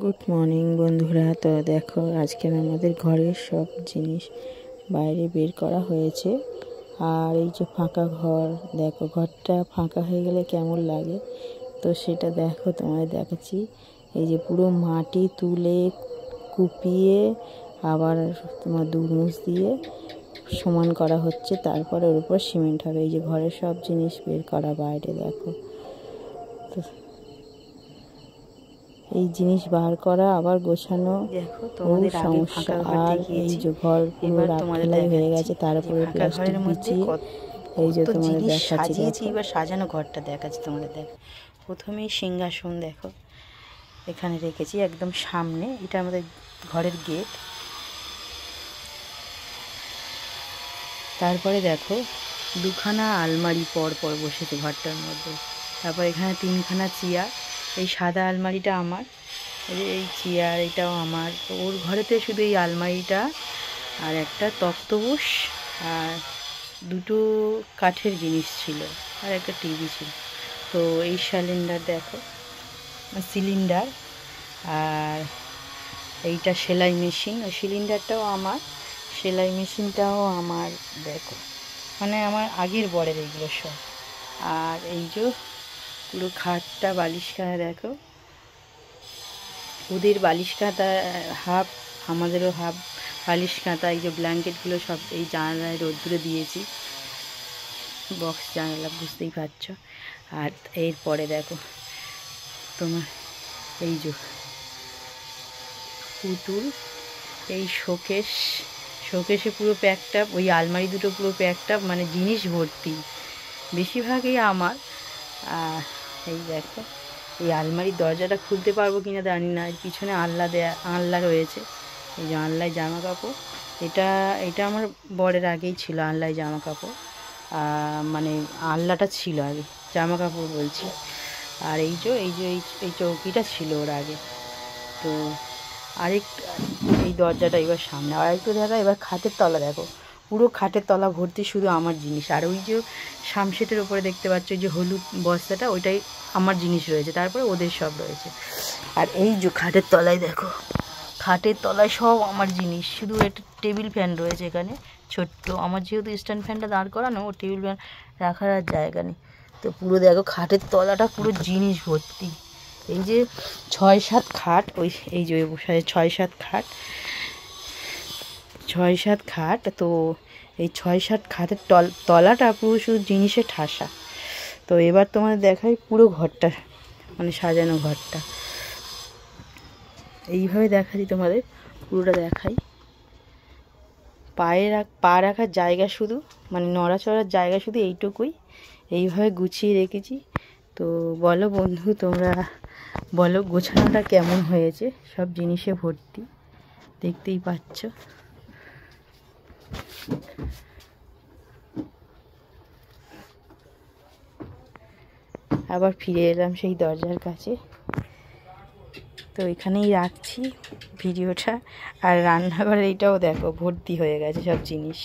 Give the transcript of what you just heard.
Good morning বন্ধুরা। তো দেখো আজকে আমাদের ঘরের সব জিনিস বাইরে বের করা হয়েছে। আর এই যে ফাঁকা ঘর, দেখো ঘরটা ফাঁকা হয়ে গেলে কেমন লাগে, তো সেটা দেখো তোমাদের দেখাচ্ছি। এই যে পুরো মাটি তুলে কুপিয়ে আবার তোমার দুমুচ দিয়ে সমান করা হচ্ছে, তারপরে ওর উপর সিমেন্ট হবে। এই যে ঘরের সব জিনিস বের করা বাইরে, দেখো তো এই জিনিস বার করা আবার গোছানো, দেখো তোমাদের আগে ফাঁকা ঘর দেখিয়েছি, এই যে ঘর পুরো রাতলাই হয়ে গেছে, তার উপরে প্লাস্টিক বিছিয়ে এই যে তোমাদের দেখাচ্ছি। সাজিয়েছি, এবার সাজানো ঘরটা দেখাচ্ছি তোমাদের। দেখো প্রথমেই সিংহাসন দেখো এখানে রেখেছি একদম সামনে, এটা আমাদের ঘরের গেট। তারপরে দেখো দুখানা আলমারি পর পর বসেছে ঘরটার মধ্যে। তারপর এখানে তিনখানা চেয়ার, এই সাদা আলমারিটা আমার, এই চেয়ার এটাও আমার। তো ওর ঘরেতে শুধু এই আলমারিটা আর একটা তক্তপোষ আর দুটো কাঠের জিনিস ছিল আর একটা টিভি ছিল। তো এই সিলিন্ডার আর এইটা সেলাই মেশিন, ওই সিলিন্ডারটাও আমার, সেলাই মেশিনটাও আমার। দেখো মানে আমার আগের বরের এইগুলো সব। আর এই যে পুরো খাটটা বালিশ খাতা, দেখো ওদের বালিশ কাঁথা হাফ, আমাদেরও হাফ বালিশ কাঁথা। এই যে ব্ল্যাঙ্কেটগুলো সব এই জানালায় রোদ্দুরে দিয়েছি, বক্স জানালা বুঝতেই পারছো। আর এরপরে দেখো তোমার এই যে পুতুল, এই শোকেসে পুরো প্যাকটা, ওই আলমারি দুটো পুরো প্যাকটা, মানে জিনিস ভর্তি, বেশিরভাগই আমার। আর এই দেখো এই আলমারির দরজাটা খুলতে পারবো কিনা জানি না, এর পিছনে আলনা রয়েছে। এই যে আলনায় জামা কাপড়, এটা আমার বরের আগেই ছিল আলনায় জামা কাপড়, মানে আলনাটা ছিল আগে, জামা কাপড় বলছি। আর এই চৌকিটা ছিল ওর আগে। তো এই দরজাটা এবার সামনে আর একটু দেখা, এবার খাটের তলা দেখো, পুরো খাটের তলা ভর্তি শুধু আমার জিনিস। আর ওই যে সামসেটের ওপরে দেখতে পাচ্ছ যে হলুদ বস্তাটা, ওইটাই আমার জিনিস রয়েছে, তারপরে ওদের সব রয়েছে। আর এই যে খাটের তলায় দেখো, খাটের তলায় সব আমার জিনিস, শুধু একটা টেবিল ফ্যান রয়েছে এখানে ছোট্ট, আমার যেহেতু স্ট্যান্ড ফ্যানটা দাঁড় করানো, ও টেবিল ফ্যান রাখার আর জায়গা নেই। তো পুরো দেখো খাটের তলাটা পুরো জিনিস ভর্তি। এই যে 6-7 খাট, এই যে বসে 6-7 খাট। তো এই 6-7 খাটের তলাটা পুরো শুধু জিনিসে ঠাসা। তো এবার তোমাদের দেখাই পুরো ঘরটা, মানে সাজানো ঘরটা এইভাবে দেখাচ্ছি তোমাদের, পুরোটা দেখাই। পা রাখার জায়গা শুধু, মানে নড়াচড়ার জায়গা শুধু এইটুকুই, এইভাবে গুছিয়ে রেখেছি। তো বলো বন্ধু, তোমরা বলো গোছানোটা কেমন হয়েছে, সব জিনিসে ভর্তি, দেখতেই পাচ্ছ। আবার ফিরে এলাম সেই দরজার কাছে। তো এখানেই রাখছি ভিডিওটা। আর রান্নাঘরে এইটাও দেখো ভর্তি হয়ে গেছে সব জিনিস।